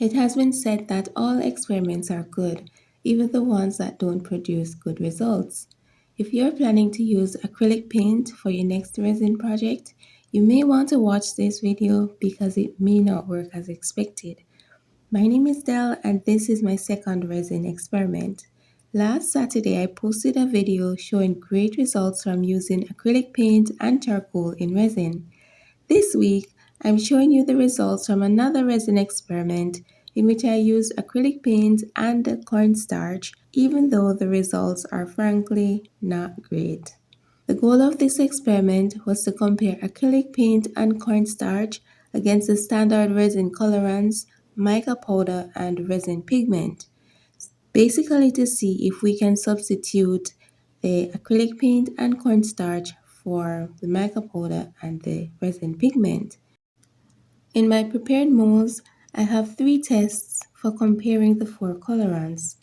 It has been said that all experiments are good, even the ones that don't produce good results. If you're planning to use acrylic paint for your next resin project, you may want to watch this video because it may not work as expected. My name is Del and this is my second resin experiment. Last Saturday I posted a video showing great results from using acrylic paint and charcoal in resin. This week, I'm showing you the results from another resin experiment in which I used acrylic paint and cornstarch, even though the results are frankly not great. The goal of this experiment was to compare acrylic paint and cornstarch against the standard resin colorants, mica powder, and resin pigment, basically to see if we can substitute the acrylic paint and cornstarch for the mica powder and the resin pigment. In my prepared molds, I have 3 tests for comparing the 4 colorants.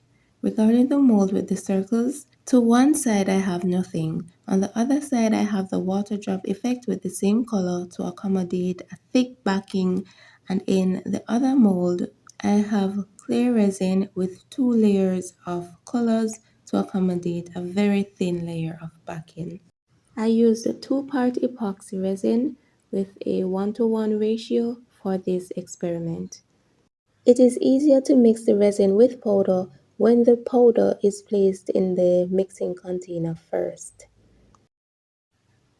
Regarding the mold with the circles, to one side I have nothing. On the other side I have the water drop effect with the same color to accommodate a thick backing, and in the other mold I have clear resin with 2 layers of colors to accommodate a very thin layer of backing. I used a 2-part epoxy resin with a 1:1 ratio for this experiment. It is easier to mix the resin with powder when the powder is placed in the mixing container first.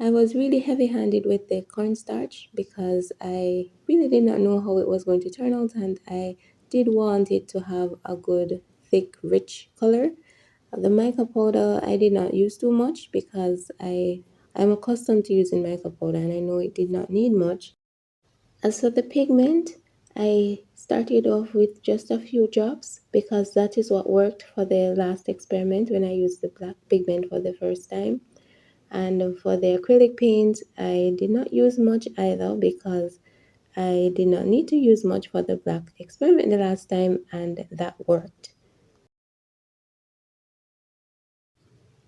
I was really heavy-handed with the cornstarch because I really did not know how it was going to turn out, and I did want it to have a good, thick, rich color. The mica powder I did not use too much because I'm accustomed to using mica powder and I know it did not need much. As for the pigment, I started off with just a few drops because that is what worked for the last experiment when I used the black pigment for the first time. And for the acrylic paint, I did not use much either because I did not need to use much for the black experiment the last time, and that worked.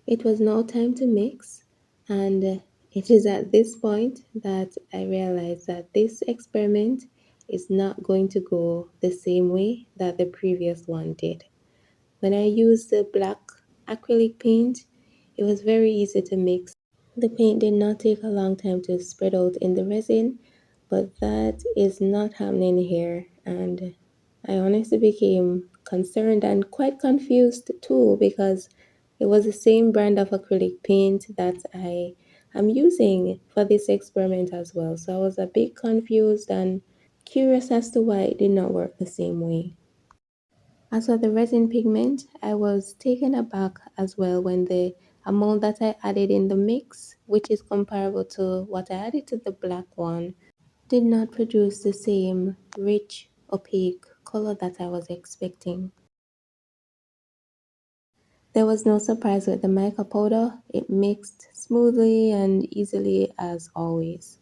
It was now time to mix, and it is at this point that I realized that this experiment is not going to go the same way that the previous one did. When I used the black acrylic paint, it was very easy to mix. The paint did not take a long time to spread out in the resin, but that is not happening here, and I honestly became concerned and quite confused too because it was the same brand of acrylic paint that I am using for this experiment as well. So I was a bit confused and curious as to why it did not work the same way. As for the resin pigment, I was taken aback as well when the amount that I added in the mix, which is comparable to what I added to the black one, did not produce the same rich, opaque color that I was expecting. There was no surprise with the mica powder. It mixed smoothly and easily as always.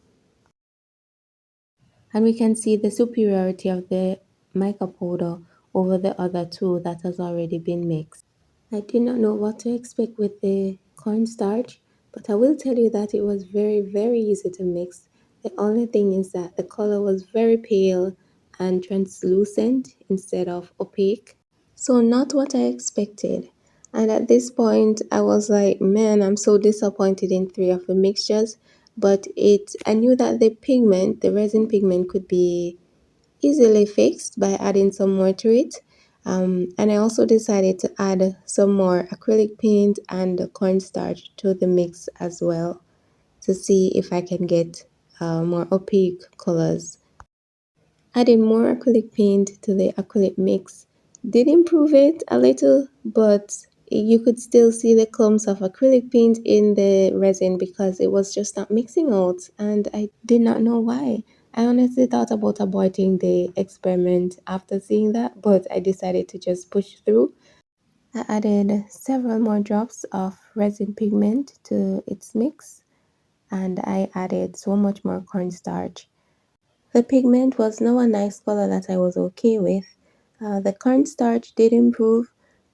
And we can see the superiority of the mica powder over the other two that has already been mixed. I did not know what to expect with the cornstarch, but I will tell you that it was very, very easy to mix. The only thing is that the color was very pale and translucent instead of opaque. So not what I expected. And at this point, I was like, man, I'm so disappointed in 3 of the mixtures. But I knew that the pigment, the resin pigment, could be easily fixed by adding some more to it. And I also decided to add some more acrylic paint and cornstarch to the mix as well to see if I can get more opaque colors. Adding more acrylic paint to the acrylic mix did improve it a little, but you could still see the clumps of acrylic paint in the resin because it was just not mixing out, and I did not know why. I honestly thought about aborting the experiment after seeing that, but I decided to just push through. I added several more drops of resin pigment to its mix, and I added so much more cornstarch. The pigment was now a nice color that I was okay with. The cornstarch did improve,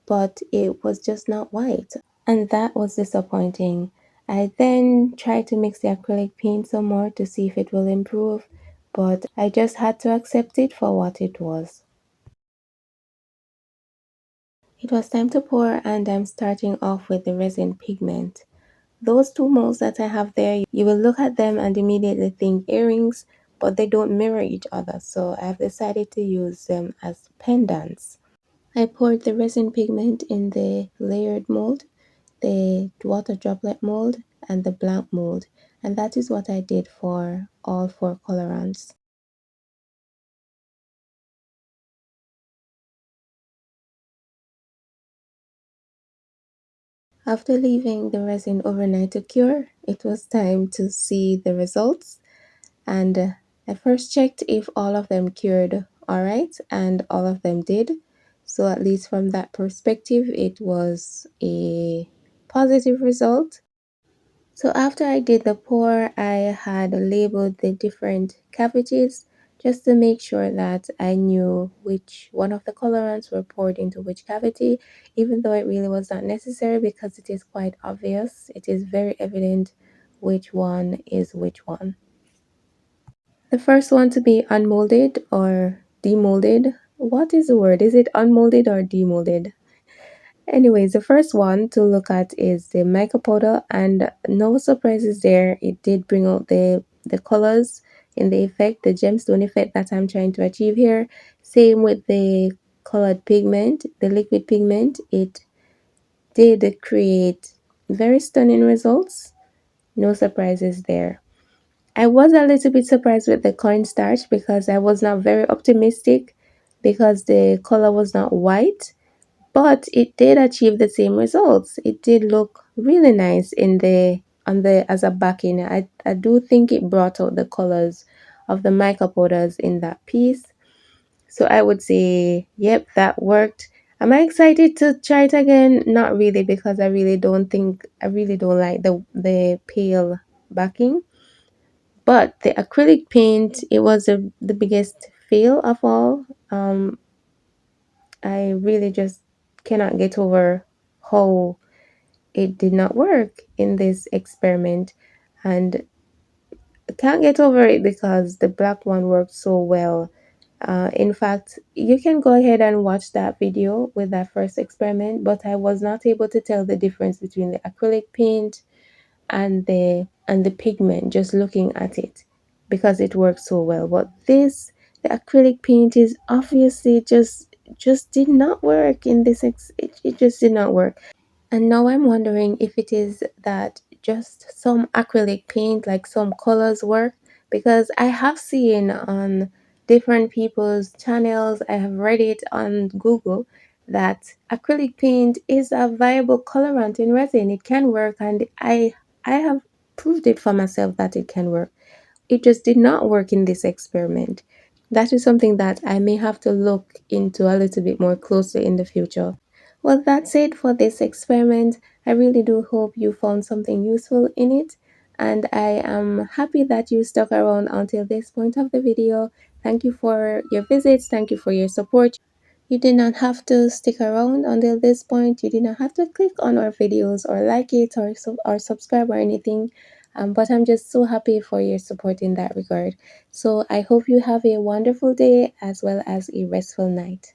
but it was just not white, and that was disappointing. I then tried to mix the acrylic paint some more to see if it will improve, but I just had to accept it for what it was. It was time to pour, and I'm starting off with the resin pigment. Those two molds that I have there, you will look at them and immediately think earrings, but they don't mirror each other, so I've decided to use them as pendants. I poured the resin pigment in the layered mold, the water droplet mold, and the blank mold, and that is what I did for all four colorants. After leaving the resin overnight to cure, it was time to see the results. And I first checked if all of them cured alright, and all of them did. So at least from that perspective, it was a positive result. So after I did the pour, I had labeled the different cavities just to make sure that I knew which one of the colorants were poured into which cavity, even though it really was not necessary because it is quite obvious. It is very evident which one is which one. The first one to be unmolded or demolded. What is the word? Is it unmolded or demolded? Anyways, the first one to look at is the mica powder, and no surprises there. It did bring out the colors in the effect, the gemstone effect that I'm trying to achieve here. Same with the colored pigment, the liquid pigment. It did create very stunning results. No surprises there. I was a little bit surprised with the cornstarch because I was not very optimistic because the color was not white, but it did achieve the same results. It did look really nice in the on the as a backing. I do think it brought out the colors of the mica powders in that piece. So I would say, yep, that worked. Am I excited to try it again? Not really, because I really don't like the pale backing. But the acrylic paint, it was the biggest fail of all. I really just cannot get over how it did not work in this experiment. And I can't get over it because the black one worked so well. In fact, you can go ahead and watch that video with that first experiment, but I was not able to tell the difference between the acrylic paint and the pigment just looking at it because it works so well. But this, the acrylic paint is obviously just did not work in this it just did not work. And now I'm wondering if it is that just some acrylic paint, like some colors work, because I have seen on different people's channels, I have read it on Google that acrylic paint is a viable colorant in resin. It can work, and I have proved it for myself that it can work. It just did not work in this experiment. That is something that I may have to look into a little bit more closely in the future. Well, that's it for this experiment. I really do hope you found something useful in it, and I am happy that you stuck around until this point of the video. Thank you for your visits. Thank you for your support. You did not have to stick around until this point. You did not have to click on our videos or like it or subscribe or anything. But I'm just so happy for your support in that regard. So I hope you have a wonderful day as well as a restful night.